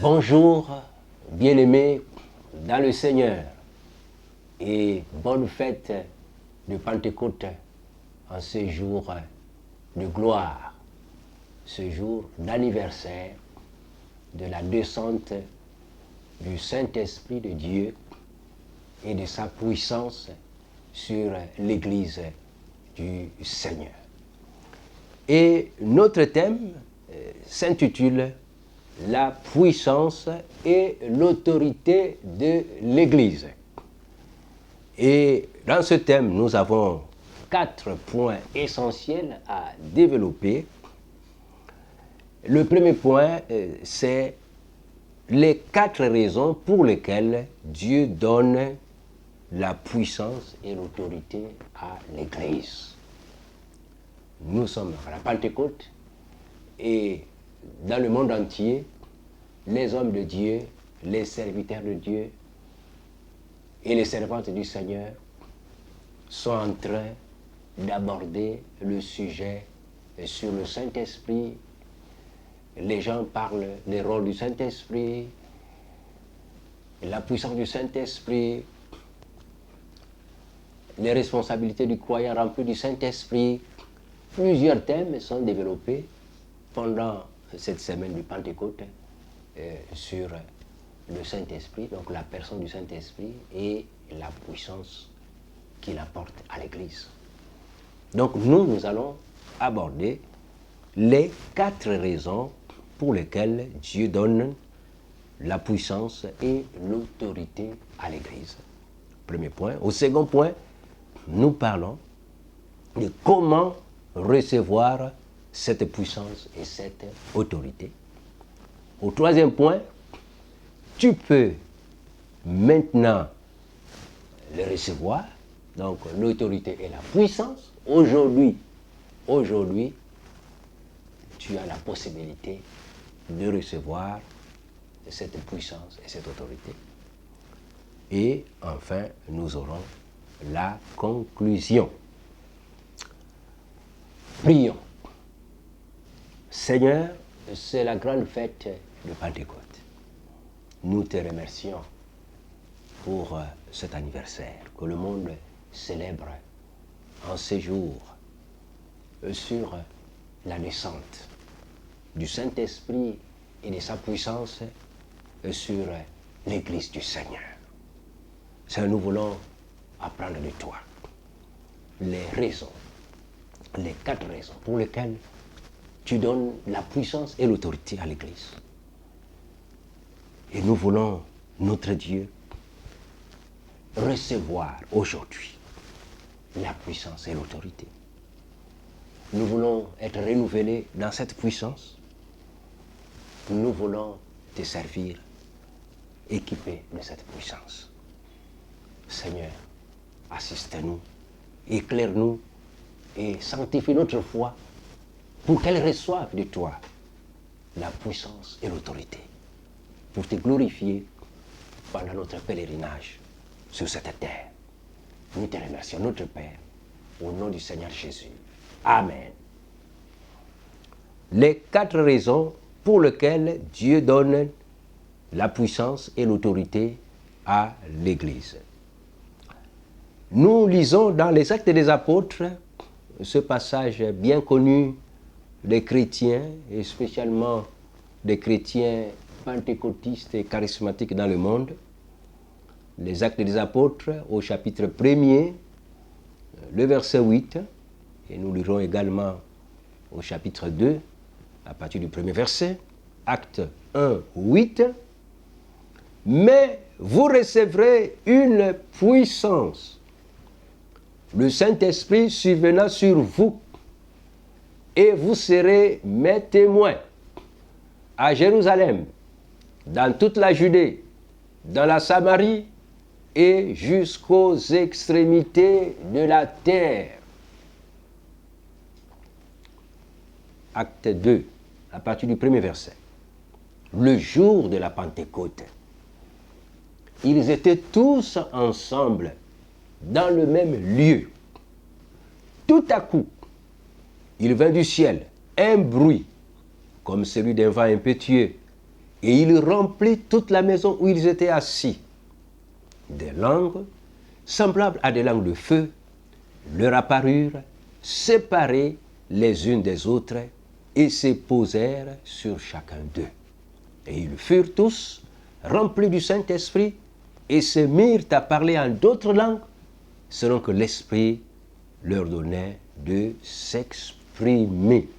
Bonjour, bien-aimés dans le Seigneur, et bonne fête de Pentecôte en ce jour de gloire, ce jour d'anniversaire de la descente du Saint-Esprit de Dieu et de sa puissance sur l'Église du Seigneur. Et notre thème s'intitule « La puissance et l'autorité de l'Église ». Et dans ce thème, nous avons 4 points essentiels à développer. Le premier point, c'est les 4 raisons pour lesquelles Dieu donne la puissance et l'autorité à l'Église. Nous sommes à la Pentecôte et dans le monde entier, les hommes de Dieu, les serviteurs de Dieu et les servantes du Seigneur sont en train d'aborder le sujet sur le Saint-Esprit. Les gens parlent des rôles du Saint-Esprit, la puissance du Saint-Esprit, les responsabilités du croyant rempli du Saint-Esprit. Plusieurs thèmes sont développés pendant cette semaine du Pentecôte sur le Saint-Esprit, donc la personne du Saint-Esprit et la puissance qu'il apporte à l'Église. Donc nous allons aborder les 4 raisons pour lesquelles Dieu donne la puissance et l'autorité à l'Église. Premier point. Au second point, nous parlons de comment recevoir cette puissance et cette autorité. Au troisième point, tu peux maintenant le recevoir, donc l'autorité et la puissance. Aujourd'hui, tu as la possibilité de recevoir cette puissance et cette autorité. Et enfin, nous aurons la conclusion. Prions. Seigneur, c'est la grande fête de Pentecôte. Nous te remercions pour cet anniversaire que le monde célèbre en ce jour sur la descente du Saint-Esprit et de sa puissance sur l'Église du Seigneur. Seigneur, nous voulons apprendre de toi les raisons, les 4 raisons pour lesquelles tu donnes la puissance et l'autorité à l'Église. Et nous voulons, notre Dieu, recevoir aujourd'hui la puissance et l'autorité. Nous voulons être renouvelés dans cette puissance. Nous voulons te servir, équipés de cette puissance. Seigneur, assiste-nous, éclaire-nous et sanctifie notre foi pour qu'elle reçoive de toi la puissance et l'autorité, pour te glorifier pendant notre pèlerinage sur cette terre. Nous te remercions, notre Père, au nom du Seigneur Jésus. Amen. Les 4 raisons pour lesquelles Dieu donne la puissance et l'autorité à l'Église. Nous lisons dans les Actes des Apôtres ce passage bien connu des chrétiens, et spécialement des chrétiens pentecôtistes et charismatiques dans le monde. Les Actes des Apôtres au chapitre 1er, le verset 8, et nous lirons également au chapitre 2, à partir du premier verset, Acte 1, 8. « Mais vous recevrez une puissance, le Saint-Esprit survenant sur vous, et vous serez mes témoins à Jérusalem, dans toute la Judée, dans la Samarie et jusqu'aux extrémités de la terre. » Acte 2, à partir du premier verset. Le jour de la Pentecôte, ils étaient tous ensemble dans le même lieu. Tout à coup, il vint du ciel un bruit comme celui d'un vent impétueux, et il remplit toute la maison où ils étaient assis. Des langues, semblables à des langues de feu, leur apparurent, séparées les unes des autres, et se posèrent sur chacun d'eux. Et ils furent tous remplis du Saint-Esprit, et se mirent à parler en d'autres langues, selon que l'Esprit leur donnait de s'exprimer.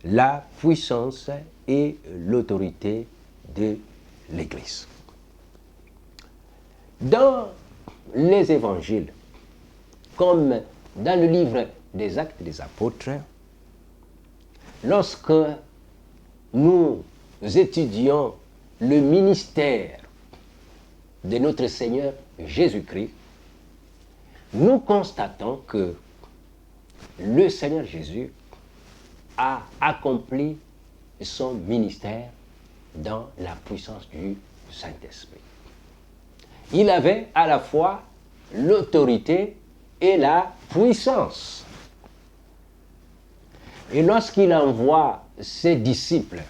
La puissance et l'autorité de l'Église. Dans les évangiles, comme dans le livre des Actes des Apôtres, lorsque nous étudions le ministère de notre Seigneur Jésus-Christ, nous constatons que le Seigneur Jésus a accompli son ministère dans la puissance du Saint-Esprit. Il avait à la fois l'autorité et la puissance. Et lorsqu'il envoie ses disciples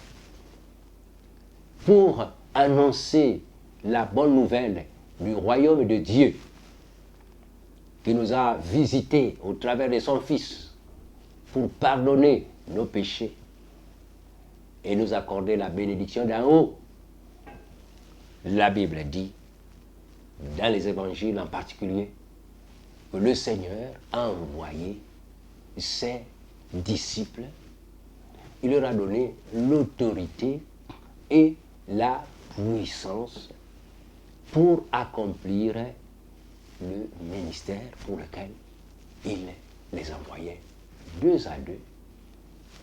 pour annoncer la bonne nouvelle du royaume de Dieu, qui nous a visités au travers de son Fils, pour pardonner nos péchés et nous accorder la bénédiction d'en haut. La Bible dit, dans les évangiles en particulier, que le Seigneur a envoyé ses disciples, il leur a donné l'autorité et la puissance pour accomplir le ministère pour lequel il les envoyait deux à deux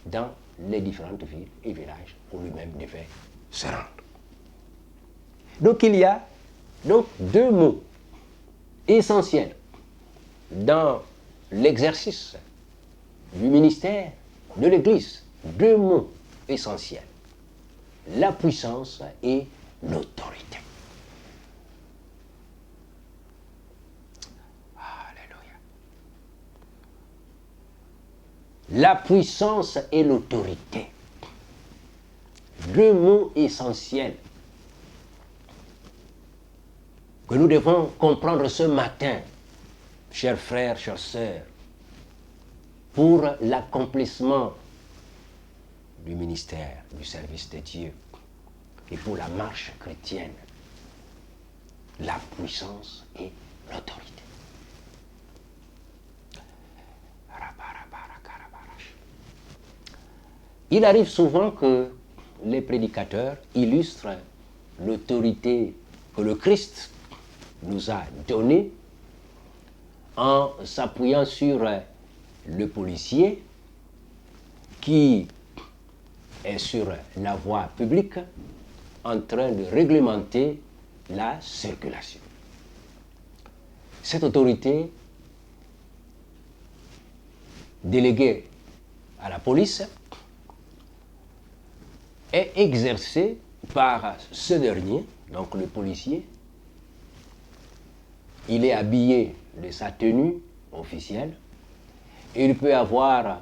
dans les différentes villes et villages où lui-même devait se rendre. Donc il y a deux mots essentiels dans l'exercice du ministère de l'Église. Deux mots essentiels: la puissance et l'autorité. Alléluia. La puissance et l'autorité. Deux mots essentiels que nous devons comprendre ce matin, chers frères, chères sœurs, pour l'accomplissement du ministère, du service de Dieu et pour la marche chrétienne: la puissance et l'autorité. Il arrive souvent que les prédicateurs illustrent l'autorité que le Christ nous a donnée en s'appuyant sur le policier qui est sur la voie publique en train de réglementer la circulation. Cette autorité déléguée à la police est exercée par ce dernier, donc le policier. Il est habillé de sa tenue officielle. Il peut avoir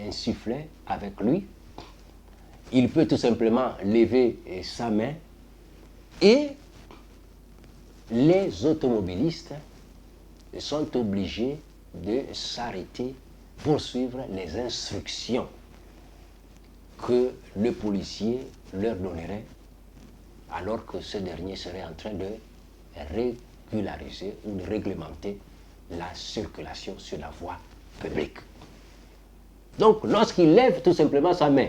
un sifflet avec lui. Il peut tout simplement lever sa main. Et les automobilistes sont obligés de s'arrêter pour suivre les instructions que le policier leur donnerait, alors que ce dernier serait en train de régulariser ou de réglementer la circulation sur la voie publique. Donc, lorsqu'il lève tout simplement sa main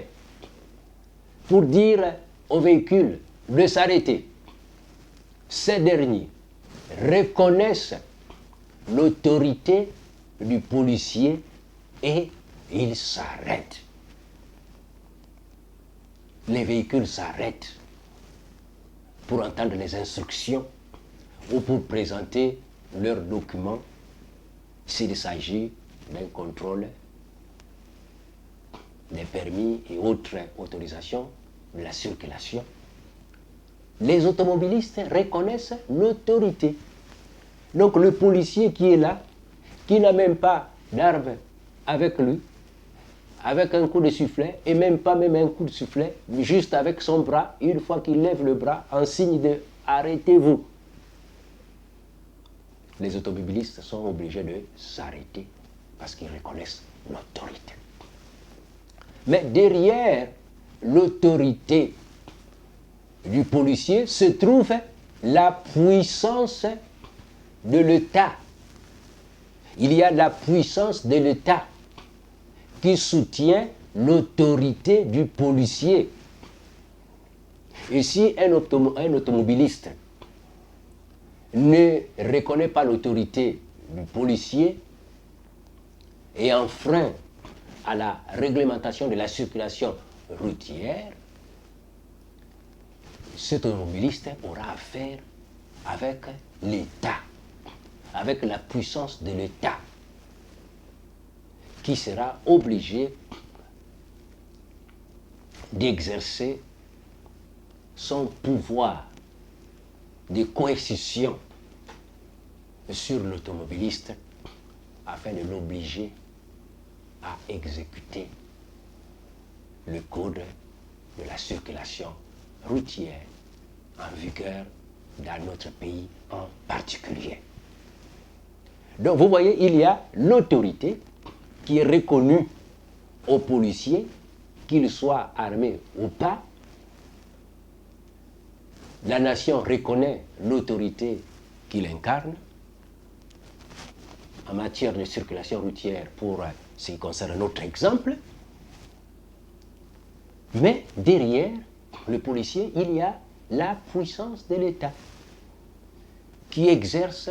pour dire au véhicule de s'arrêter, ces derniers reconnaissent l'autorité du policier et ils s'arrêtent. Les véhicules s'arrêtent pour entendre les instructions ou pour présenter leurs documents s'il s'agit d'un contrôle des permis et autres autorisations de la circulation. Les automobilistes reconnaissent l'autorité Donc le policier qui est là, qui n'a même pas d'arme avec lui, avec un coup de sifflet, et même pas même un coup de sifflet, juste avec son bras, une fois qu'il lève le bras, en signe de « arrêtez-vous ». Les automobilistes sont obligés de s'arrêter parce qu'ils reconnaissent l'autorité. Mais derrière l'autorité du policier se trouve la puissance de l'État. Il y a la puissance de l'État qui soutient l'autorité du policier. Et si un automobiliste ne reconnaît pas l'autorité du policier et enfreint à la réglementation de la circulation routière, cet automobiliste aura affaire avec l'État, avec la puissance de l'État, qui sera obligé d'exercer son pouvoir de coercition sur l'automobiliste afin de l'obliger à exécuter le code de la circulation routière en vigueur dans notre pays en particulier. Donc vous voyez, il y a l'autorité qui est reconnue aux policiers, qu'ils soient armés ou pas. La nation reconnaît l'autorité qu'il incarne en matière de circulation routière pour ce qui concerne notre exemple. Mais derrière le policier, il y a la puissance de l'État qui exerce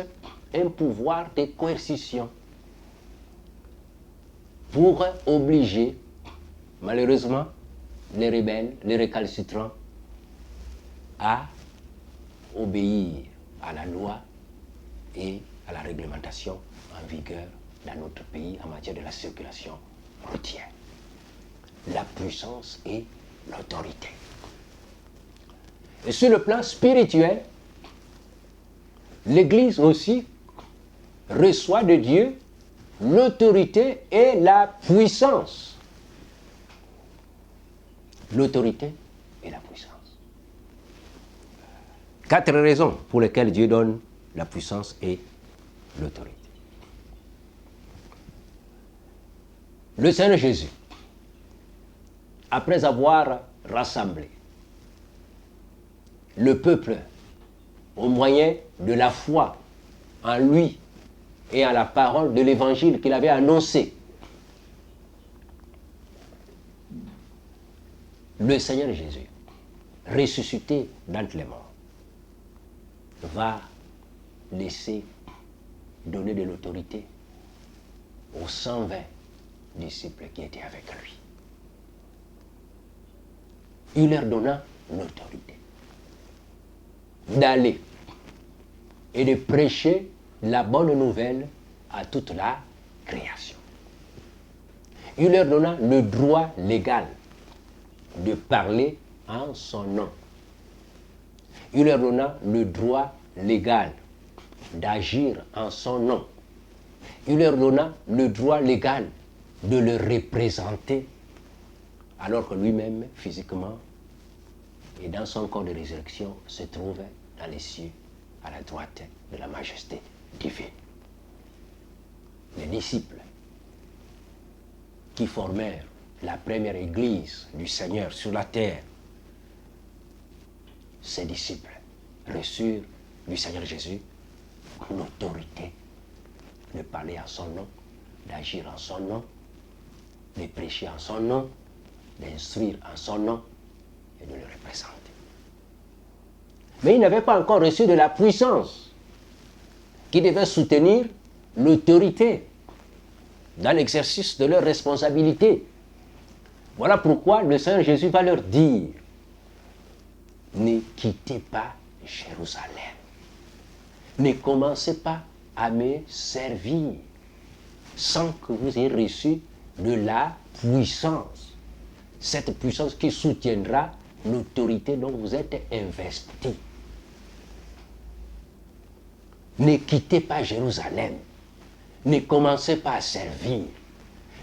un pouvoir de coercition pour obliger, malheureusement, les rebelles, les récalcitrants à obéir à la loi et à la réglementation en vigueur dans notre pays en matière de la circulation routière. La puissance et l'autorité. Et sur le plan spirituel, l'Église aussi reçoit de Dieu l'autorité et la puissance. L'autorité et la puissance. 4 raisons pour lesquelles Dieu donne la puissance et l'autorité. Le Seigneur Jésus, après avoir rassemblé le peuple au moyen de la foi en lui et à la parole de l'évangile qu'il avait annoncé, le Seigneur Jésus, ressuscité d'entre les morts, va laisser donner de l'autorité aux 120 disciples qui étaient avec lui. Il leur donna l'autorité d'aller et de prêcher la bonne nouvelle à toute la création. Il leur donna le droit légal de parler en son nom. Il leur donna le droit légal d'agir en son nom. Il leur donna le droit légal de le représenter, alors que lui-même, physiquement, et dans son corps de résurrection, se trouve dans les cieux, à la droite de la majesté divine. Les disciples qui formèrent la première église du Seigneur sur la terre, ces disciples reçurent du Seigneur Jésus l'autorité de parler en son nom, d'agir en son nom, de prêcher en son nom, d'instruire en son nom et de le représenter. Mais ils n'avaient pas encore reçu de la puissance qui devait soutenir l'autorité dans l'exercice de leurs responsabilités. Voilà pourquoi le Seigneur Jésus va leur dire: ne quittez pas Jérusalem. Ne commencez pas à me servir sans que vous ayez reçu de la puissance. Cette puissance qui soutiendra l'autorité dont vous êtes investi. Ne quittez pas Jérusalem. Ne commencez pas à servir.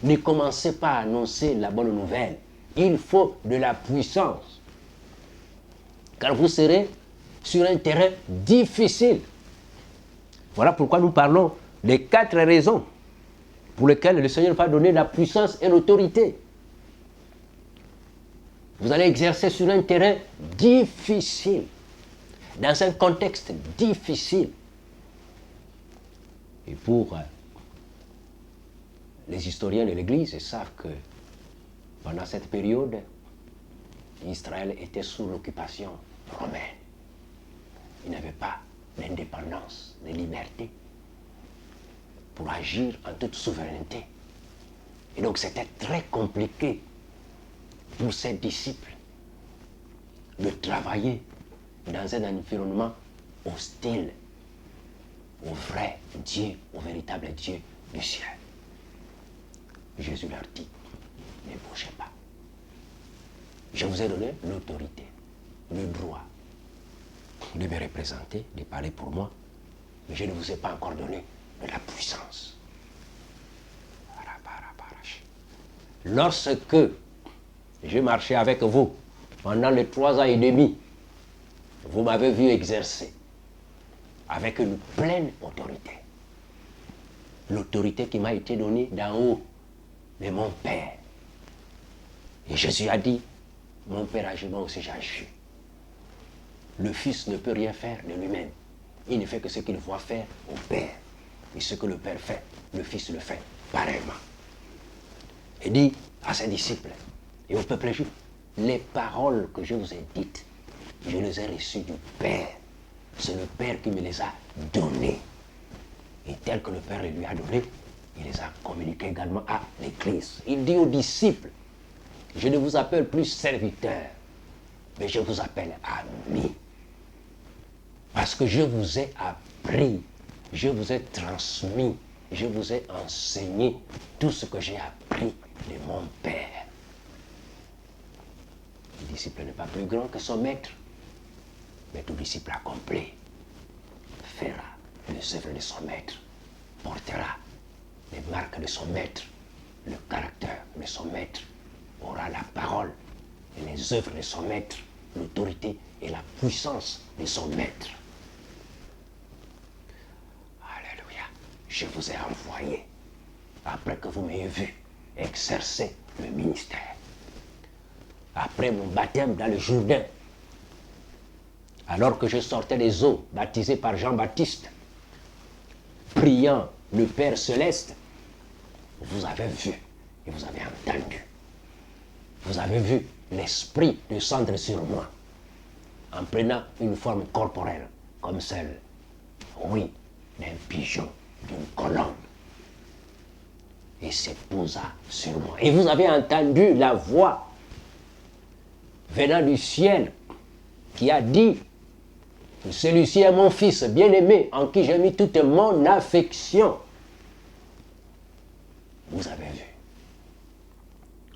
Ne commencez pas à annoncer la bonne nouvelle. Il faut de la puissance. Car vous serez sur un terrain difficile. Voilà pourquoi nous parlons des 4 raisons pour lesquelles le Seigneur va donner la puissance et l'autorité. Vous allez exercer sur un terrain difficile, dans un contexte difficile. Et pour les historiens de l'Église, ils savent que pendant cette période, Israël était sous l'occupation romaine. Il n'avait pas d'indépendance, de liberté pour agir en toute souveraineté. Et donc c'était très compliqué pour ses disciples de travailler dans un environnement hostile au vrai Dieu, au véritable Dieu du ciel. Jésus leur dit, ne bougez pas. Je vous ai donné l'autorité, le droit de me représenter, de parler pour moi, mais je ne vous ai pas encore donné de la puissance. Lorsque j'ai marché avec vous pendant les 3 ans et demi, vous m'avez vu exercer avec une pleine autorité. L'autorité qui m'a été donnée d'en haut de mon Père. Et Jésus a dit, mon Père agit, moi aussi j'agis. Le Fils ne peut rien faire de lui-même. Il ne fait que ce qu'il voit faire au Père. Et ce que le Père fait, le Fils le fait pareillement. Il dit à ses disciples et au peuple juif, les paroles que je vous ai dites, je les ai reçues du Père. C'est le Père qui me les a données. Et tel que le Père les lui a données, il les a communiquées également à l'Église. Il dit aux disciples, je ne vous appelle plus serviteurs, mais je vous appelle amis. Parce que je vous ai appris, je vous ai transmis, je vous ai enseigné tout ce que j'ai appris de mon Père. Le disciple n'est pas plus grand que son maître, mais tout disciple accompli fera les œuvres de son maître, portera les marques de son maître, le caractère de son maître, aura la parole et les œuvres de son maître, l'autorité et la puissance de son maître. Alléluia. Je vous ai envoyé, après que vous m'ayez vu exercer le ministère, après mon baptême dans le Jourdain, alors que je sortais des eaux baptisé par Jean-Baptiste, priant le Père Céleste, vous avez vu et vous avez entendu. Vous avez vu l'Esprit descendre sur moi en prenant une forme corporelle comme celle, oui, d'un pigeon, d'une colombe. Et se posa sur moi. Et vous avez entendu la voix venant du ciel qui a dit, celui-ci est mon fils bien-aimé en qui j'ai mis toute mon affection. Vous avez vu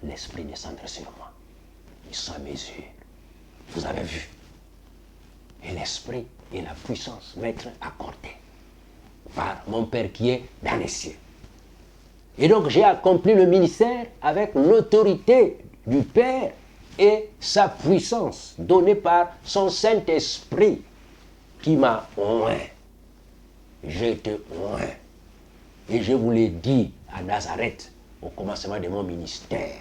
l'Esprit descendre sur moi, et sans mesure. Vous avez vu. Et l'Esprit et la puissance m'être accordés par mon Père qui est dans les cieux. Et donc j'ai accompli le ministère avec l'autorité du Père et sa puissance donnée par son Saint-Esprit qui m'a oint. J'ai été oint. Et je vous l'ai dit à Nazareth, au commencement de mon ministère.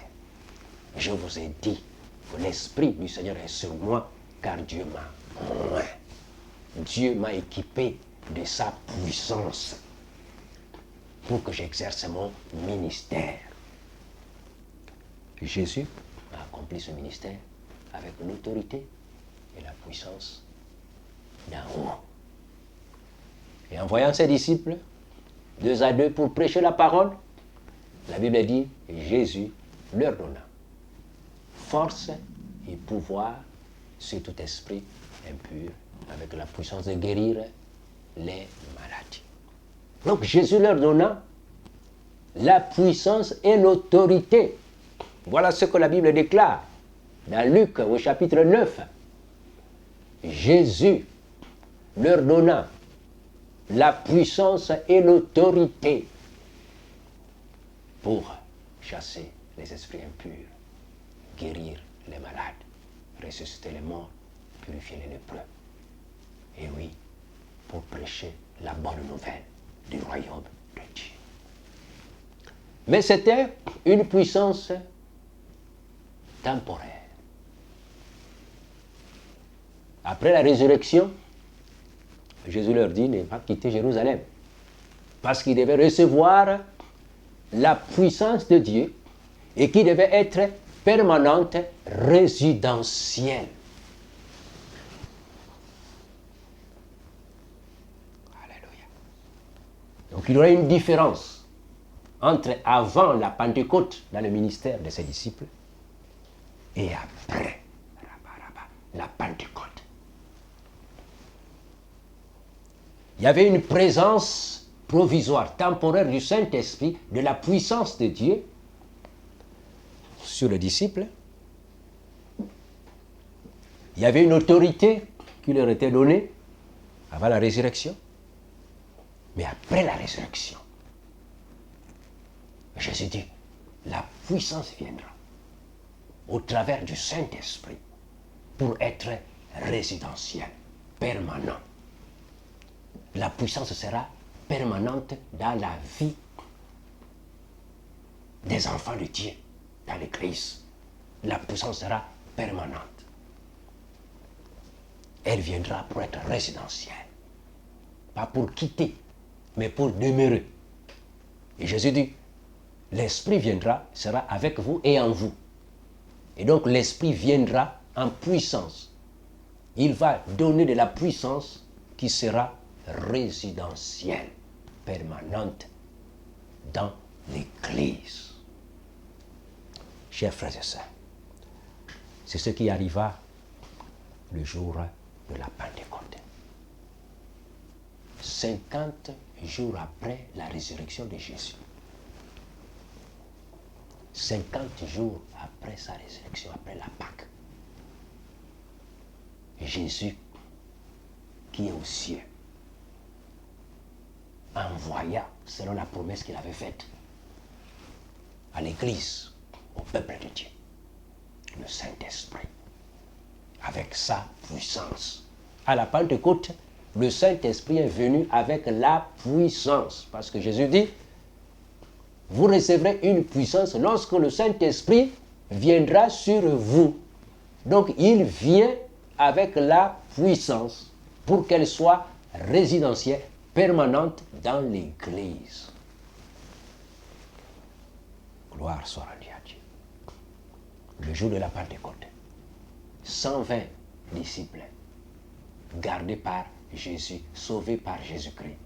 Je vous ai dit que l'Esprit du Seigneur est sur moi, car Dieu m'a oint. Dieu m'a équipé de sa puissance pour que j'exerce mon ministère. Jésus a accompli ce ministère avec l'autorité et la puissance d'en haut. Et en voyant ses disciples, 2 à 2, pour prêcher la parole, la Bible dit, Jésus leur donna force et pouvoir sur tout esprit impur, avec la puissance de guérir les maladies. Donc Jésus leur donna la puissance et l'autorité. Voilà ce que la Bible déclare dans Luc au chapitre 9. Jésus leur donna la puissance et l'autorité pour chasser les esprits impurs, guérir les malades, ressusciter les morts, purifier les lépreux. Et oui, pour prêcher la bonne nouvelle du royaume de Dieu. Mais c'était une puissance temporaire. Après la résurrection, Jésus leur dit de ne pas quitter Jérusalem, parce qu'ils devaient recevoir la puissance de Dieu et qui devait être permanente, résidentielle. Alléluia. Donc il y aurait une différence entre avant la Pentecôte dans le ministère de ses disciples et après la Pentecôte. Il y avait une présence provisoire, temporaire du Saint-Esprit, de la puissance de Dieu sur les disciples. Il y avait une autorité qui leur était donnée avant la résurrection. Mais après la résurrection, Jésus dit, la puissance viendra au travers du Saint-Esprit pour être résidentielle, permanente. La puissance sera permanente dans la vie des enfants de Dieu, dans l'Église. La puissance sera permanente. Elle viendra pour être résidentielle. Pas pour quitter, mais pour demeurer. Et Jésus dit, l'Esprit viendra, sera avec vous et en vous. Et donc l'Esprit viendra en puissance. Il va donner de la puissance qui sera résidentielle, permanente dans l'Église. Chers frères et sœurs, c'est ce qui arriva le jour de la Pentecôte. 50 jours après la résurrection de Jésus. 50 jours après sa résurrection, après la Pâque. Jésus, qui est au ciel, envoya, selon la promesse qu'il avait faite, à l'Église, au peuple de Dieu, le Saint-Esprit, avec sa puissance. À la Pentecôte, le Saint-Esprit est venu avec la puissance, parce que Jésus dit, vous recevrez une puissance lorsque le Saint-Esprit viendra sur vous. Donc il vient avec la puissance pour qu'elle soit résidentielle, permanente dans l'Église. Gloire soit rendue à Dieu. Le jour de la Pentecôte, 120 disciples gardés par Jésus, sauvés par Jésus-Christ,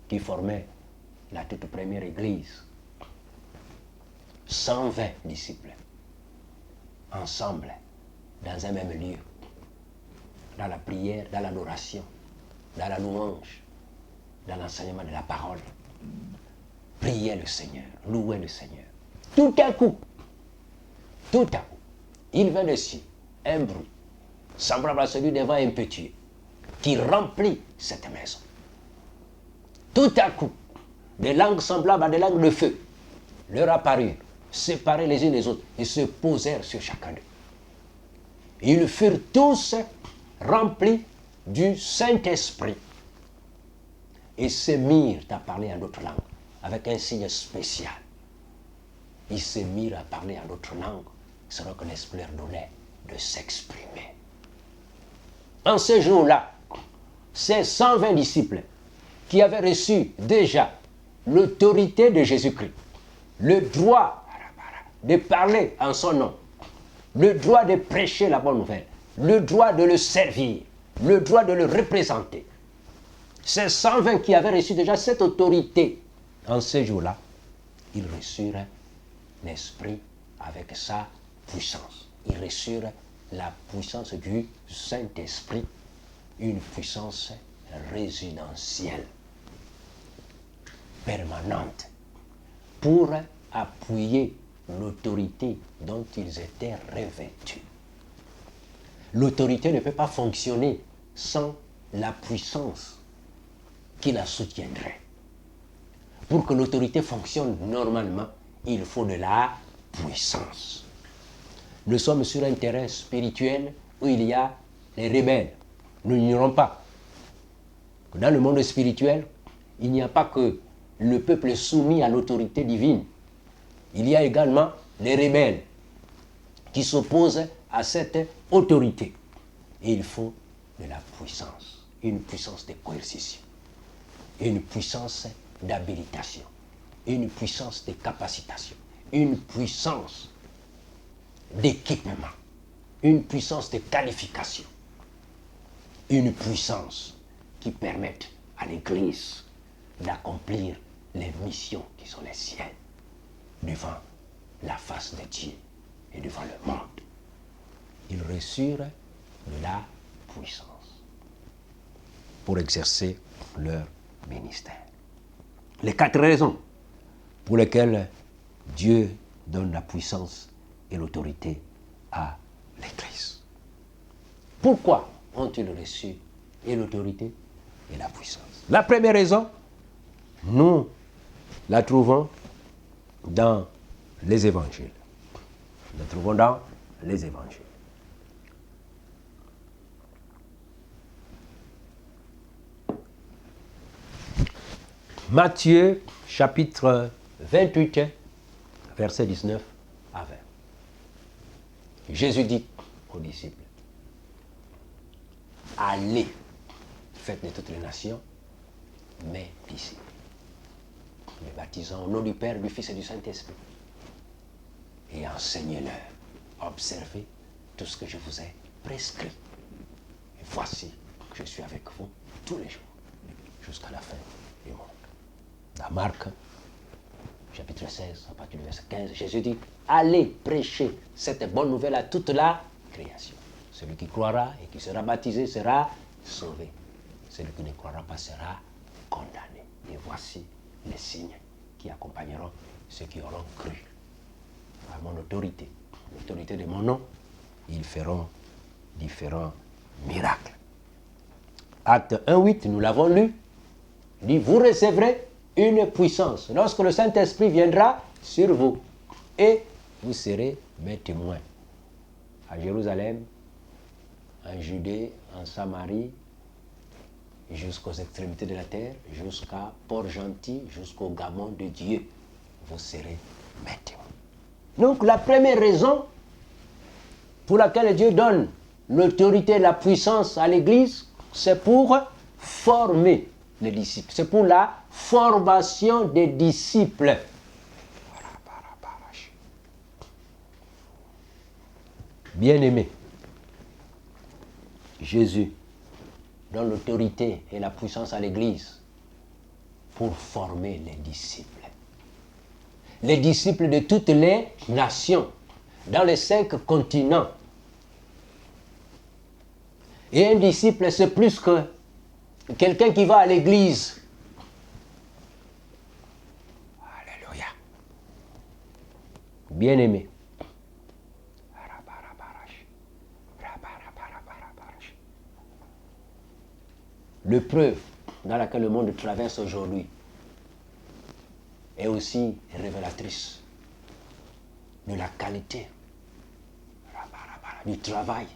qui formaient la toute première Église. 120 disciples, ensemble, dans un même lieu, dans la prière, dans l'adoration, dans la louange, dans l'enseignement de la parole. Priez le Seigneur, louez le Seigneur. Tout à coup, il vint de ciel un bruit, semblable à celui d'un vent impétueux, qui remplit cette maison. Tout à coup, des langues semblables à des langues de feu leur apparurent, séparées les unes des autres, et se posèrent sur chacun d'eux. Ils furent tous remplis du Saint-Esprit et se mirent à parler en d'autres langues, avec un signe spécial. Ils se mirent à parler en d'autres langues, selon que l'Esprit leur donnait de s'exprimer. En ce jour-là, ces 120 disciples qui avaient reçu déjà l'autorité de Jésus-Christ, le droit de parler en son nom, le droit de prêcher la bonne nouvelle, le droit de le servir, le droit de le représenter. Ces 120 qui avaient reçu déjà cette autorité, en ce jour-là, ils reçurent l'Esprit avec sa puissance. Ils reçurent la puissance du Saint-Esprit, une puissance résidentielle, permanente, pour appuyer l'autorité dont ils étaient revêtus. L'autorité ne peut pas fonctionner sans la puissance qui la soutiendrait. Pour que l'autorité fonctionne normalement, il faut de la puissance. Nous sommes sur un terrain spirituel où il y a les rebelles. Nous n'ignorons pas que dans le monde spirituel, il n'y a pas que le peuple soumis à l'autorité divine. Il y a également les rebelles qui s'opposent à cette autorité. Et il faut de la puissance, une puissance de coercition, une puissance d'habilitation, une puissance de capacitation, une puissance d'équipement, une puissance de qualification, une puissance qui permette à l'Église d'accomplir les missions qui sont les siennes devant la face de Dieu et devant le monde. Ils reçurent de la puissance pour exercer leur ministère. Les 4 raisons pour lesquelles Dieu donne la puissance et l'autorité à l'Église. Pourquoi ont-ils reçu et l'autorité et la puissance? La première raison, nous la trouvons dans les évangiles. Nous la trouvons dans les évangiles. Matthieu, chapitre 28, versets 19 à 20. Jésus dit aux disciples, allez, faites de toutes les nations mes disciples, les baptisant au nom du Père, du Fils et du Saint-Esprit, et enseignez-leur, observez tout ce que je vous ai prescrit. Et voici, je suis avec vous tous les jours, jusqu'à la fin du monde. Dans Marc, chapitre 16, à partir du verset 15, Jésus dit, allez prêcher cette bonne nouvelle à toute la création. Celui qui croira et qui sera baptisé sera sauvé. Celui qui ne croira pas sera condamné. Et voici les signes qui accompagneront ceux qui auront cru. À mon autorité, l'autorité de mon nom, ils feront différents miracles. Acte 1:8, nous l'avons lu, dit, vous recevrez une puissance lorsque le Saint-Esprit viendra sur vous et vous serez mes témoins à Jérusalem, en Judée, en Samarie, jusqu'aux extrémités de la terre, jusqu'à Port-Gentil, jusqu'au Gabon de Dieu. Vous serez mes témoins. Donc la première raison pour laquelle Dieu donne l'autorité et la puissance à l'Église, c'est pour former les disciples. C'est pour la formation des disciples. Bien-aimés, Jésus donne l'autorité et la puissance à l'Église pour former les disciples. Les disciples de toutes les nations, dans les 5 continents. Et un disciple, c'est plus que quelqu'un qui va à l'église. Alléluia. Bien-aimé. L'épreuve dans laquelle le monde traverse aujourd'hui est aussi révélatrice de la qualité du travail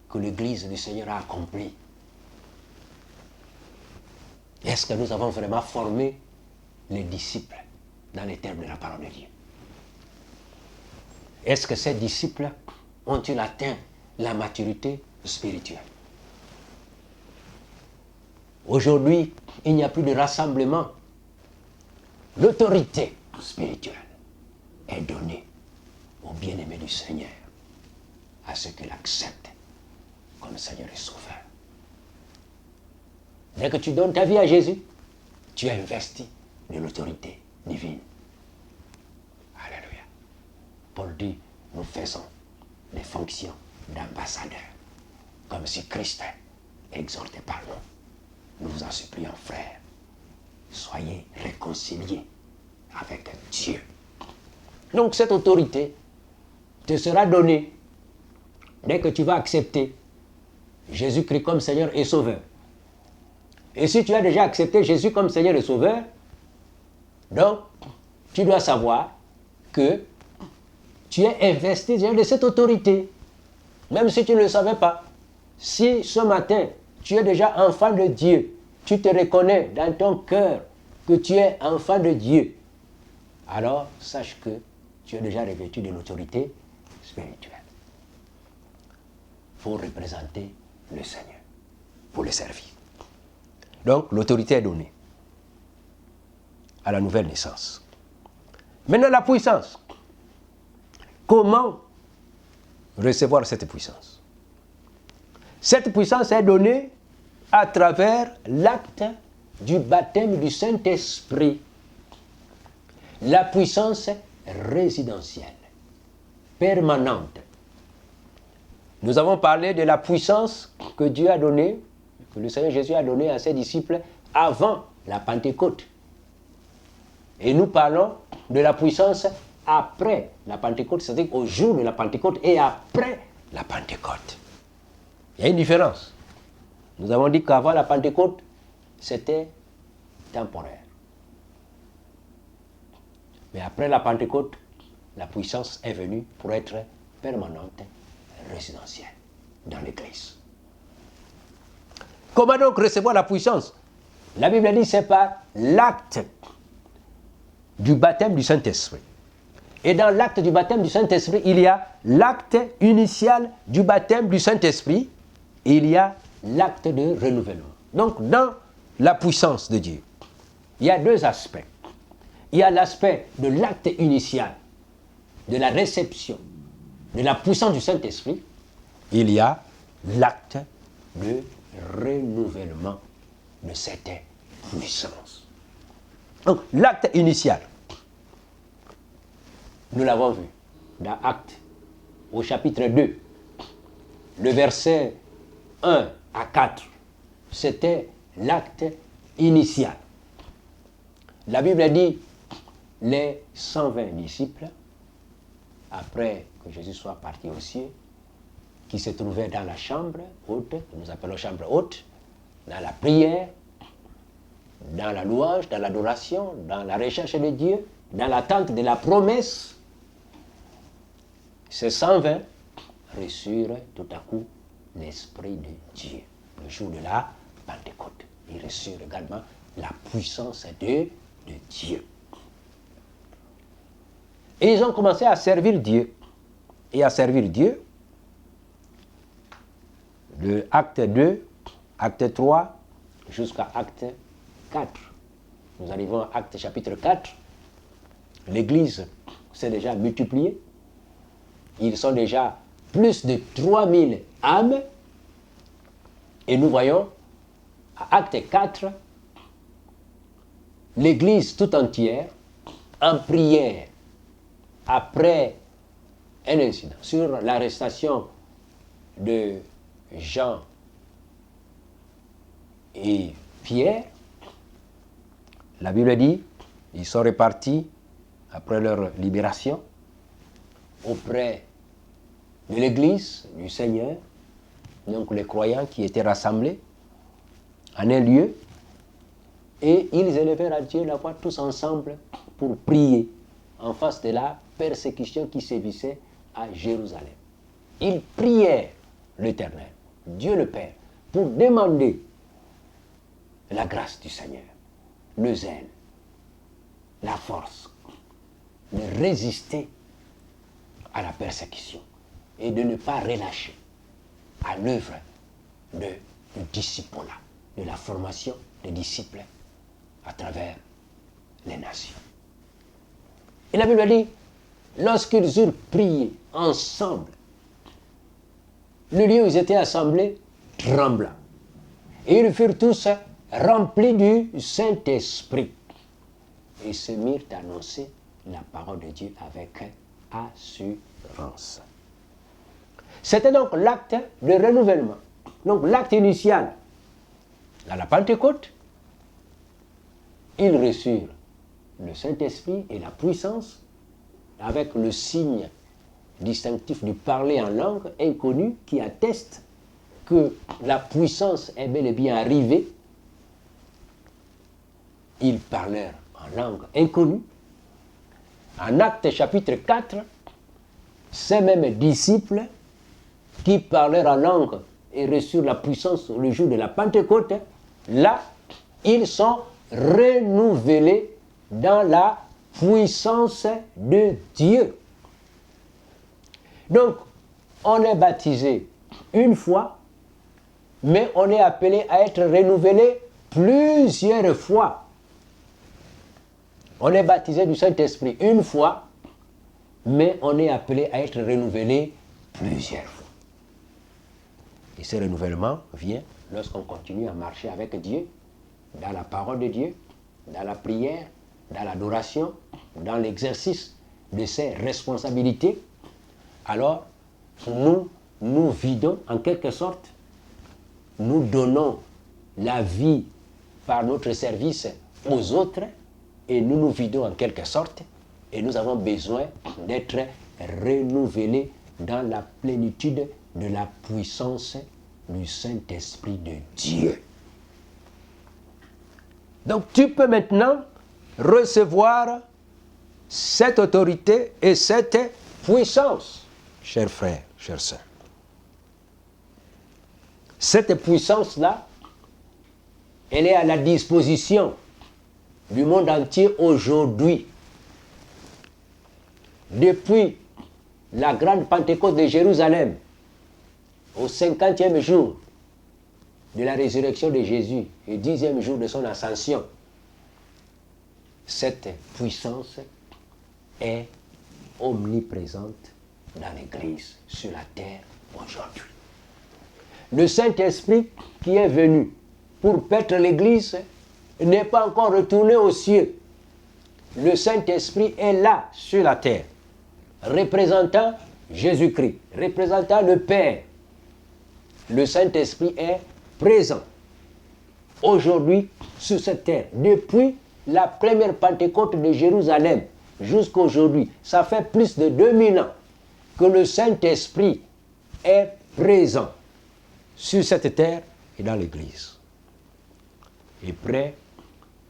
que l'Église du Seigneur a accompli. Est-ce que nous avons vraiment formé les disciples dans les termes de la parole de Dieu? Est-ce que ces disciples ont-ils atteint la maturité spirituelle? Aujourd'hui, il n'y a plus de rassemblement. L'autorité spirituelle est donnée aux bien-aimés du Seigneur, à ceux qui l'acceptent comme Seigneur et Sauveur. Dès que tu donnes ta vie à Jésus, tu as investi de l'autorité divine. Alléluia. Paul dit, nous faisons des fonctions d'ambassadeurs, comme si Christ exhortait par nous. Nous vous en supplions, frères, soyez réconciliés avec Dieu. Donc cette autorité te sera donnée dès que tu vas accepter Jésus-Christ comme Seigneur et Sauveur. Et si tu as déjà accepté Jésus comme Seigneur et Sauveur, donc tu dois savoir que tu es investi déjà de cette autorité, même si tu ne le savais pas. Si ce matin, tu es déjà enfant de Dieu, tu te reconnais dans ton cœur que tu es enfant de Dieu, alors sache que tu es déjà revêtu de l'autorité spirituelle pour représenter le Seigneur, pour le servir. Donc, l'autorité est donnée à la nouvelle naissance. Maintenant, la puissance. Comment recevoir cette puissance? Cette puissance est donnée à travers l'acte du baptême du Saint-Esprit. La puissance résidentielle, permanente. Nous avons parlé de la puissance que Dieu a donnée, que le Seigneur Jésus a donnée à ses disciples avant la Pentecôte. Et nous parlons de la puissance après la Pentecôte, c'est-à-dire au jour de la Pentecôte et après la Pentecôte. Il y a une différence. Nous avons dit qu'avant la Pentecôte, c'était temporaire. Mais après la Pentecôte, la puissance est venue pour être permanente, résidentielle dans l'Église. Comment donc recevoir la puissance? La Bible dit que c'est par l'acte du baptême du Saint-Esprit. Et dans l'acte du baptême du Saint-Esprit, il y a l'acte initial du baptême du Saint-Esprit et il y a l'acte de renouvellement. Donc, dans la puissance de Dieu, il y a deux aspects. Il y a l'aspect de l'acte initial, de la réception, de la puissance du Saint-Esprit. Il y a l'acte de renouvellement de cette puissance. Donc, l'acte initial, nous l'avons vu dans Actes, au chapitre 2, le verset 1 à 4, c'était l'acte initial. La Bible dit, les 120 disciples, après que Jésus soit parti aux cieux, qui se trouvaient dans la chambre haute, que nous appelons chambre haute, dans la prière, dans la louange, dans l'adoration, dans la recherche de Dieu, dans l'attente de la promesse, ces 120 reçurent tout à coup l'Esprit de Dieu, le jour de la Pentecôte. Ils reçurent également la puissance de Dieu. Et ils ont commencé à servir Dieu. Et à servir Dieu, de acte 2, acte 3, jusqu'à acte 4. Nous arrivons à acte chapitre 4. L'Église s'est déjà multipliée. Ils sont déjà plus de 3000 âmes. Et nous voyons, à acte 4, l'Église tout entière, en prière, après un incident sur l'arrestation de Jean et Pierre, la Bible dit, ils sont repartis après leur libération auprès de l'Église du Seigneur, donc les croyants qui étaient rassemblés en un lieu, et ils élevèrent à Dieu la voix tous ensemble pour prier en face de la persécution qui sévissait à Jérusalem. Ils prièrent l'Éternel, Dieu le Père, pour demander la grâce du Seigneur, le zèle, la force de résister à la persécution et de ne pas relâcher à l'œuvre du disciple, de la formation des disciples à travers les nations. Et la Bible dit, lorsqu'ils eurent prié ensemble, le lieu où ils étaient assemblés trembla. Et ils furent tous remplis du Saint-Esprit et se mirent à annoncer la parole de Dieu avec assurance. C'était donc l'acte de renouvellement. Donc l'acte initial, à la Pentecôte, ils reçurent le Saint-Esprit et la puissance avec le signe distinctif du parler en langue inconnue qui atteste que la puissance est bel et bien arrivée ils parlèrent en langue inconnue. En Actes chapitre 4, ces mêmes disciples qui parlèrent en langue et reçurent la puissance le jour de la Pentecôte, là, ils sont renouvelés dans la puissance de Dieu. Donc, on est baptisé une fois, mais on est appelé à être renouvelé plusieurs fois. On est baptisé du Saint-Esprit une fois, mais on est appelé à être renouvelé plusieurs fois. Et ce renouvellement vient lorsqu'on continue à marcher avec Dieu, dans la parole de Dieu, dans la prière, dans l'adoration, dans l'exercice de ses responsabilités. Alors, nous vidons en quelque sorte, nous donnons la vie par notre service aux autres et nous nous vidons en quelque sorte et nous avons besoin d'être renouvelés dans la plénitude de la puissance du Saint-Esprit de Dieu. Donc tu peux maintenant recevoir cette autorité et cette puissance, chers frères, chers sœurs. Cette puissance-là, elle est à la disposition du monde entier aujourd'hui. Depuis la grande Pentecôte de Jérusalem, au 50e jour de la résurrection de Jésus et 10e jour de son ascension, cette puissance est omniprésente dans l'Église, sur la terre aujourd'hui. Le Saint-Esprit qui est venu pour paître l'Église n'est pas encore retourné aux cieux. Le Saint-Esprit est là, sur la terre, représentant Jésus-Christ, représentant le Père. Le Saint-Esprit est présent aujourd'hui sur cette terre. Depuis la première Pentecôte de Jérusalem jusqu'à aujourd'hui, ça fait plus de 2000 ans que le Saint-Esprit est présent sur cette terre et dans l'Église. Et prêt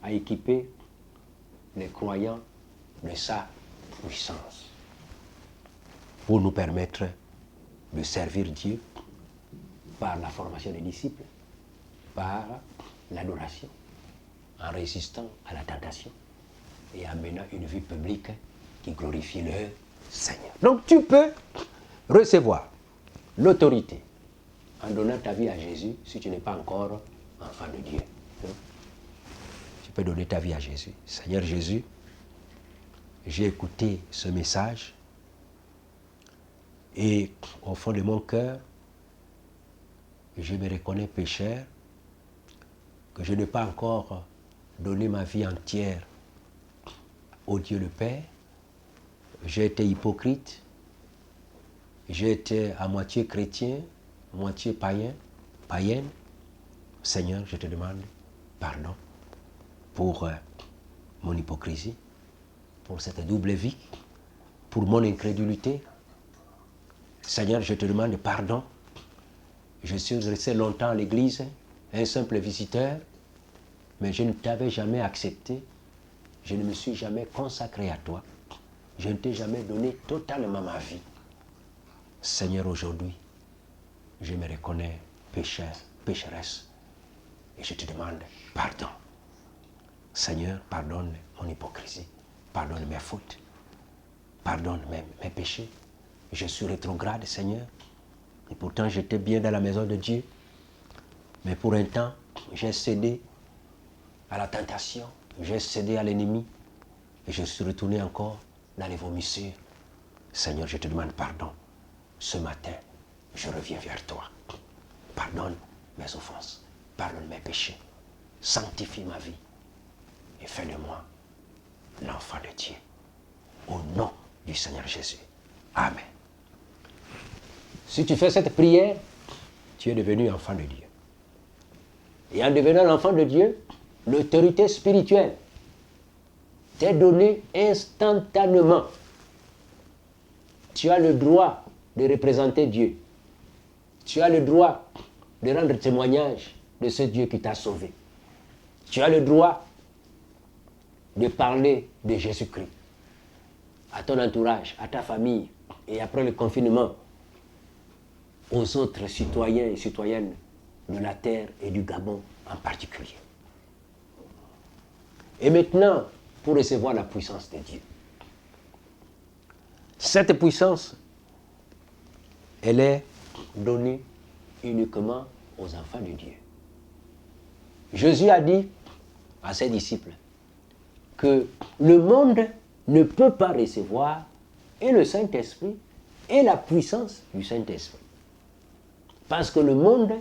à équiper les croyants de sa puissance pour nous permettre de servir Dieu par la formation des disciples, par l'adoration, en résistant à la tentation et en menant une vie publique qui glorifie le Seigneur. Donc tu peux recevoir l'autorité en donnant ta vie à Jésus si tu n'es pas encore enfant de Dieu. Tu peux donner ta vie à Jésus. Seigneur Jésus, j'ai écouté ce message et au fond de mon cœur, je me reconnais pécheur, que je n'ai pas encore donné ma vie entière au Dieu le Père. J'ai été hypocrite, j'ai été à moitié chrétien, moitié païenne. Seigneur, je te demande pardon pour mon hypocrisie, pour cette double vie, pour mon incrédulité. Seigneur, je te demande pardon. Je suis resté longtemps à l'église, un simple visiteur, mais je ne t'avais jamais accepté. Je ne me suis jamais consacré à toi. Je ne t'ai jamais donné totalement ma vie. Seigneur, aujourd'hui, je me reconnais pécheur, pécheresse, et je te demande pardon. Seigneur, pardonne mon hypocrisie, pardonne mes fautes, pardonne mes péchés. Je suis rétrograde, Seigneur, et pourtant j'étais bien dans la maison de Dieu, mais pour un temps, j'ai cédé à la tentation, j'ai cédé à l'ennemi, et je suis retourné encore dans les vomissures. Seigneur, je te demande pardon. Ce matin, je reviens vers toi. Pardonne mes offenses, pardonne mes péchés, sanctifie ma vie et fais de moi l'enfant de Dieu. Au nom du Seigneur Jésus. Amen. Si tu fais cette prière, tu es devenu enfant de Dieu. Et en devenant l'enfant de Dieu, l'autorité spirituelle t'est donnée instantanément. Tu as le droit de représenter Dieu. Tu as le droit de rendre témoignage de ce Dieu qui t'a sauvé. Tu as le droit de parler de Jésus-Christ à ton entourage, à ta famille, et après le confinement, aux autres citoyens et citoyennes de la terre et du Gabon en particulier. Et maintenant, pour recevoir la puissance de Dieu. Cette puissance, elle est donnée uniquement aux enfants de Dieu. Jésus a dit à ses disciples que le monde ne peut pas recevoir et le Saint-Esprit et la puissance du Saint-Esprit. Parce que le monde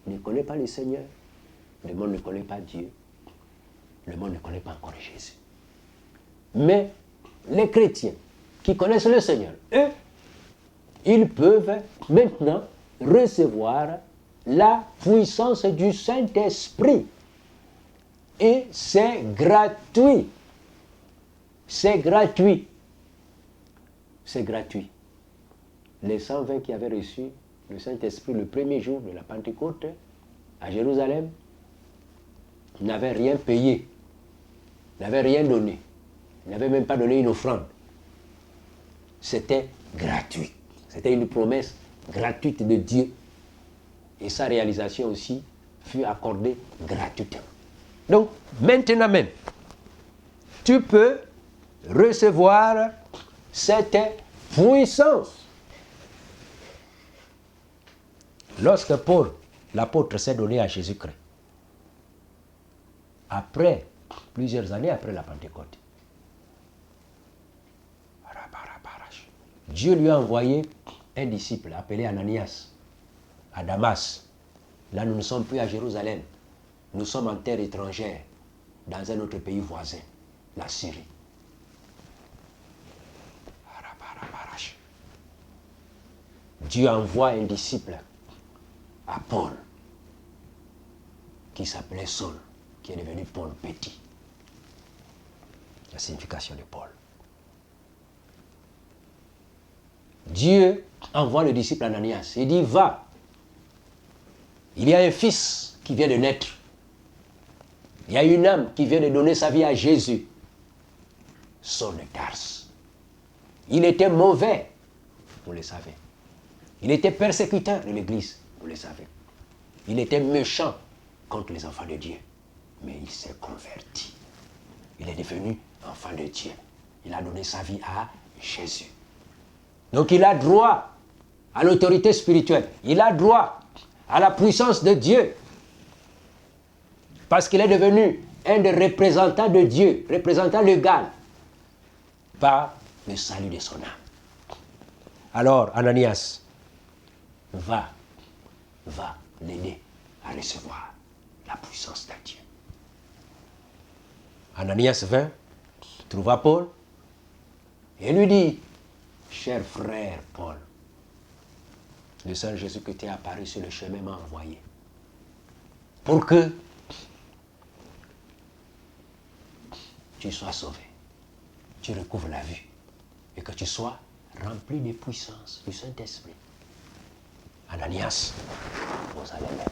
ne connaît pas le Seigneur, le monde ne connaît pas Dieu, le monde ne connaît pas encore Jésus. Mais les chrétiens qui connaissent le Seigneur, eux, ils peuvent maintenant recevoir la puissance du Saint-Esprit. Et c'est gratuit. C'est gratuit. C'est gratuit. Les 120 qui avaient reçu le Saint-Esprit le premier jour de la Pentecôte à Jérusalem n'avaient rien payé, n'avaient rien donné, n'avaient même pas donné une offrande. C'était gratuit. C'était une promesse gratuite de Dieu. Et sa réalisation aussi fut accordée gratuitement. Donc, maintenant même, tu peux recevoir cette puissance. Lorsque Paul, l'apôtre, s'est donné à Jésus-Christ, après, plusieurs années après la Pentecôte, Dieu lui a envoyé un disciple appelé Ananias à Damas. Là, nous ne sommes plus à Jérusalem. Nous sommes en terre étrangère, dans un autre pays voisin, la Syrie. Dieu envoie un disciple à Paul, qui s'appelait Saul, qui est devenu Paul Petit. La signification de Paul. Dieu envoie le disciple Ananias. Il dit, va. Il y a un fils qui vient de naître. Il y a une âme qui vient de donner sa vie à Jésus. Saul de Tarse. Il était mauvais, vous le savez. Il était persécuteur de l'Église, vous le savez. Il était méchant contre les enfants de Dieu. Mais il s'est converti. Il est devenu enfant de Dieu. Il a donné sa vie à Jésus. Donc il a droit à l'autorité spirituelle. Il a droit à la puissance de Dieu. Parce qu'il est devenu un des représentants de Dieu, représentant légal, par le salut de son âme. Alors, Ananias, va l'aider à recevoir la puissance de Dieu. Ananias vint, trouva Paul, et lui dit, cher frère Paul, le Seigneur Jésus qui t'est apparu sur le chemin m'a envoyé pour que tu sois sauvé, tu recouvres la vue et que tu sois rempli de puissance du Saint-Esprit. Ananias, vous allez même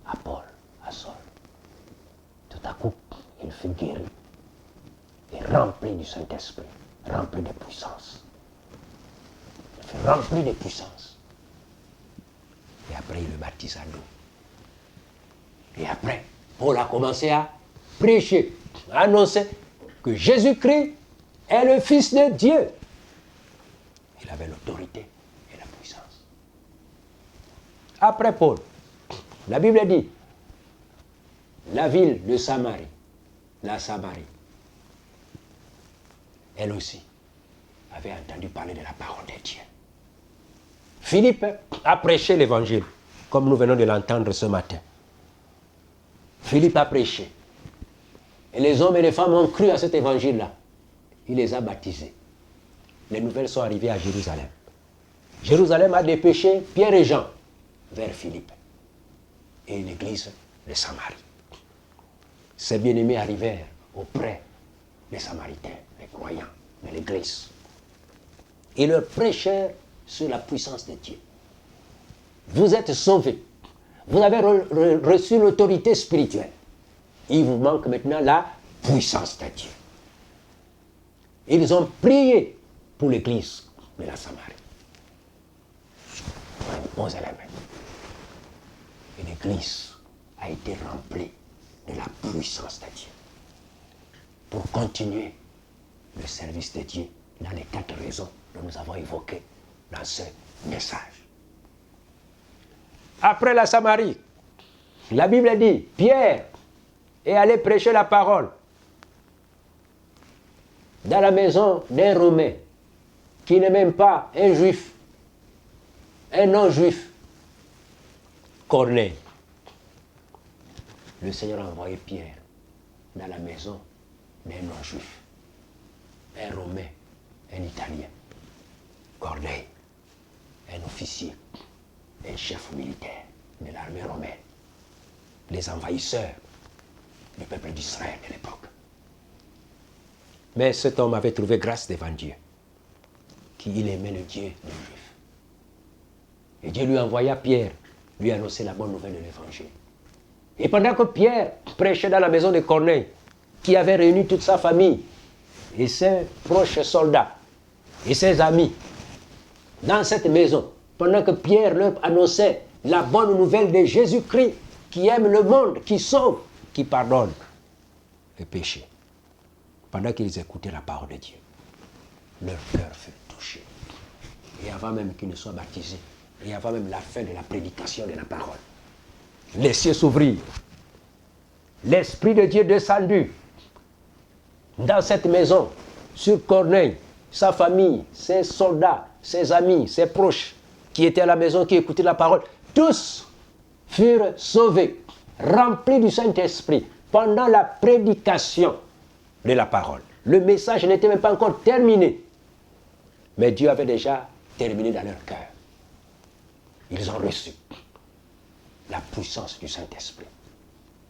à Paul, à Saul. Tout à coup, il fut guéri et rempli du Saint-Esprit, rempli de puissance. Il fut rempli de puissance. Et après, il le baptisa d'eau. Et après, Paul a commencé à prêcher, à annoncer que Jésus-Christ est le Fils de Dieu. Il avait l'autorité et la puissance. Après Paul, la Bible dit, la ville de Samarie, la Samarie, elle aussi avait entendu parler de la parole de Dieu. Philippe a prêché l'évangile, comme nous venons de l'entendre ce matin. Philippe a prêché. Et les hommes et les femmes ont cru à cet évangile-là. Il les a baptisés. Les nouvelles sont arrivées à Jérusalem. Jérusalem a dépêché Pierre et Jean vers Philippe et l'église de Samarie. Ces bien-aimés arrivèrent auprès des Samaritains, les croyants de l'église. Et leur prêchèrent sur la puissance de Dieu. Vous êtes sauvés. Vous avez reçu l'autorité spirituelle. Il vous manque maintenant la puissance de Dieu. Ils ont prié pour l'église de la Samarie. Bons éléments. Et l'église a été remplie de la puissance de Dieu pour continuer le service de Dieu dans les 4 raisons que nous avons évoquées dans ce message. Après la Samarie, la Bible dit, Pierre est allé prêcher la parole dans la maison d'un Romain qui n'est même pas un juif, un non-juif, Corneille. Le Seigneur a envoyé Pierre dans la maison d'un non-juif, un Romain, un Italien, Corneille, un officier, un chef militaire de l'armée romaine, les envahisseurs du peuple d'Israël de l'époque. Mais cet homme avait trouvé grâce devant Dieu, qu'il aimait le Dieu des Juifs. Et Dieu lui envoya Pierre, lui annoncer la bonne nouvelle de l'Évangile. Et pendant que Pierre prêchait dans la maison de Corneille, qui avait réuni toute sa famille et ses proches soldats et ses amis, dans cette maison, pendant que Pierre leur annonçait la bonne nouvelle de Jésus-Christ, qui aime le monde, qui sauve, qui pardonne les péchés. Pendant qu'ils écoutaient la parole de Dieu, leur cœur fut touché. Et avant même qu'ils ne soient baptisés, et avant même la fin de la prédication de la parole, les cieux s'ouvrirent. L'Esprit de Dieu descendu dans cette maison, sur Corneille, sa famille, ses soldats, ses amis, ses proches, qui étaient à la maison, qui écoutaient la parole, tous furent sauvés, remplis du Saint-Esprit, pendant la prédication de la parole. Le message n'était même pas encore terminé, mais Dieu avait déjà terminé dans leur cœur. Ils ont reçu la puissance du Saint-Esprit,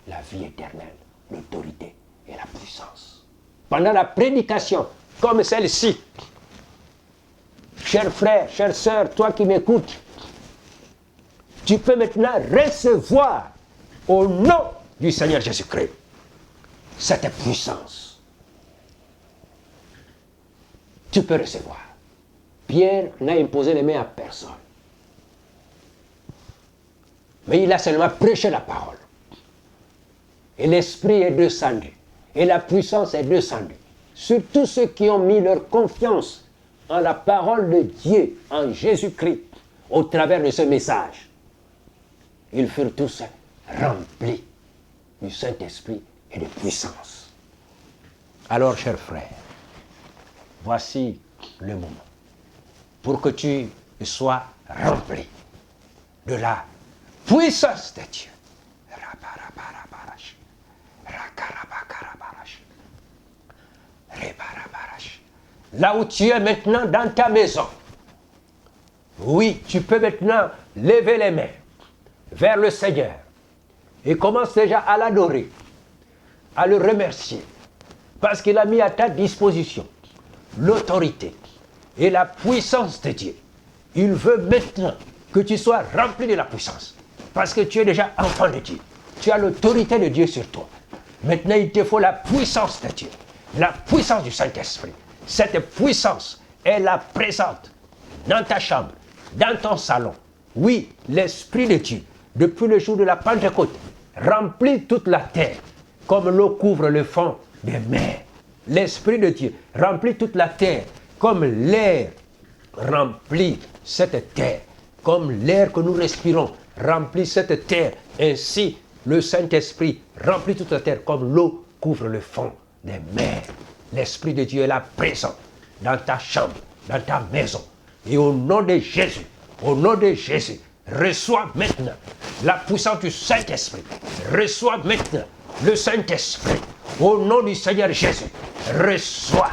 la vie éternelle, l'autorité et la puissance. Pendant la prédication, comme celle-ci, chers frères, chères sœurs, toi qui m'écoutes, tu peux maintenant recevoir au nom du Seigneur Jésus-Christ cette puissance. Tu peux recevoir. Pierre n'a imposé les mains à personne. Mais il a seulement prêché la parole. Et l'Esprit est descendu. Et la puissance est descendue sur tous ceux qui ont mis leur confiance en la parole de Dieu, en Jésus-Christ, au travers de ce message. Ils furent tous remplis du Saint-Esprit et de puissance. Alors, chers frères, voici le moment pour que tu sois rempli de la puissance de Dieu. Là où tu es maintenant dans ta maison, oui, tu peux maintenant lever les mains vers le Seigneur et commence déjà à l'adorer, à le remercier, parce qu'il a mis à ta disposition l'autorité et la puissance de Dieu. Il veut maintenant que tu sois rempli de la puissance, parce que tu es déjà enfant de Dieu. Tu as l'autorité de Dieu sur toi. Maintenant, il te faut la puissance de Dieu, la puissance du Saint-Esprit. Cette puissance est là présente dans ta chambre, dans ton salon. Oui, l'Esprit de Dieu, depuis le jour de la Pentecôte, remplit toute la terre, comme l'eau couvre le fond des mers. L'Esprit de Dieu remplit toute la terre, comme l'air remplit cette terre, comme l'air que nous respirons remplit cette terre. Ainsi, le Saint-Esprit remplit toute la terre, comme l'eau couvre le fond des mers. L'Esprit de Dieu est là présent dans ta chambre, dans ta maison. Et au nom de Jésus, reçois maintenant la puissance du Saint-Esprit. Reçois maintenant le Saint-Esprit. Au nom du Seigneur Jésus, reçois.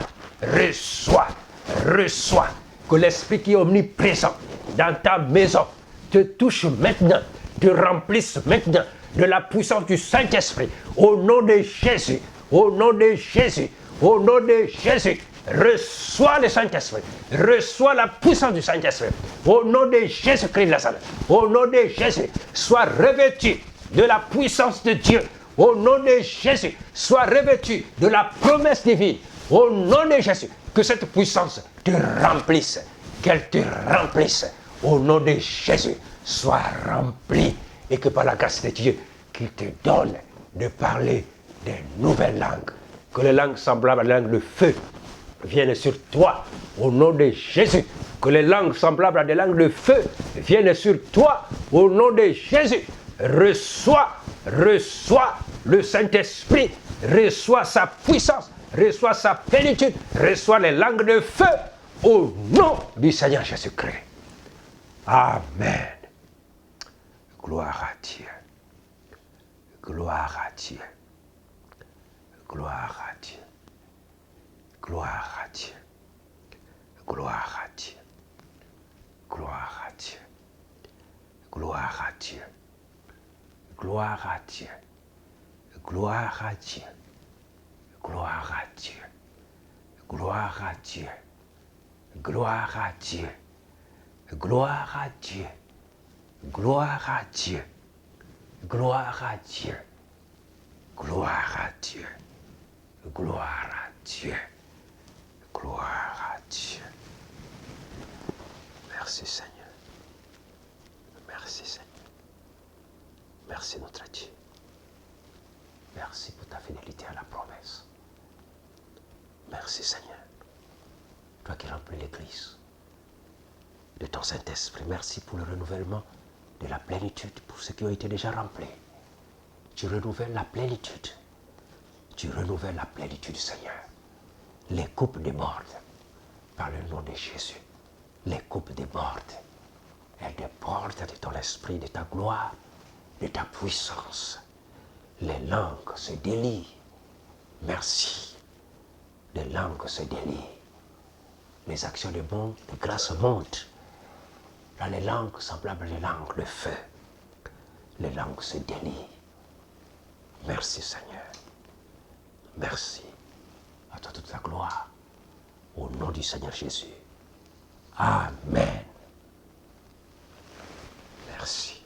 Que l'Esprit qui est omniprésent dans ta maison te touche maintenant, te remplisse maintenant de la puissance du Saint-Esprit. Au nom de Jésus, reçois le Saint-Esprit. Reçois la puissance du Saint-Esprit. Au nom de Jésus-Christ de Nazareth. Au nom de Jésus, sois revêtu de la puissance de Dieu. au nom de Jésus, sois revêtu de la promesse divine. Au nom de Jésus, que cette puissance te remplisse, qu'elle te remplisse. Au nom de Jésus, sois rempli et que par la grâce de Dieu, qu'il te donne de parler des nouvelles langues. Que les langues semblables à la langue de feu viennent sur toi. Au nom de Jésus, que les langues semblables à des langues de feu viennent sur toi. Au nom de Jésus, reçois le Saint-Esprit, reçois sa puissance, reçois sa plénitude, reçois les langues de feu au nom du Seigneur Jésus-Christ. Amen. Gloire à Dieu. Gloire à Dieu. Gloire à Dieu. Gloire à Dieu. Gloire à Dieu. Gloire à Dieu. Gloire à Dieu. Gloire à Dieu. Gloire à Dieu. Gloire à Dieu. Gloire à Dieu. Gloire à Dieu. Gloire à Dieu. Gloire à Dieu. Gloire à Dieu. Gloire à Dieu. Gloire à Dieu. Gloire à Dieu. Merci Seigneur. Merci Seigneur. Merci notre Dieu. Merci pour ta fidélité à la promesse. Merci Seigneur. Toi qui remplis l'Église de ton Saint-Esprit, merci pour le renouvellement de la plénitude pour ceux qui ont été déjà remplis. Tu renouvelles la plénitude. Tu renouvelles la plénitude, Seigneur. Les coupes débordent par le nom de Jésus. Les coupes débordent. Elles débordent de ton esprit, de ta gloire, de ta puissance. Les langues se délient. Merci. Les langues se délient. Les actions de grâce montent. Dans les langues semblables à des langues de feu, les langues se délient. Merci Seigneur. Merci. À toi toute la gloire. Au nom du Seigneur Jésus. Amen. Merci.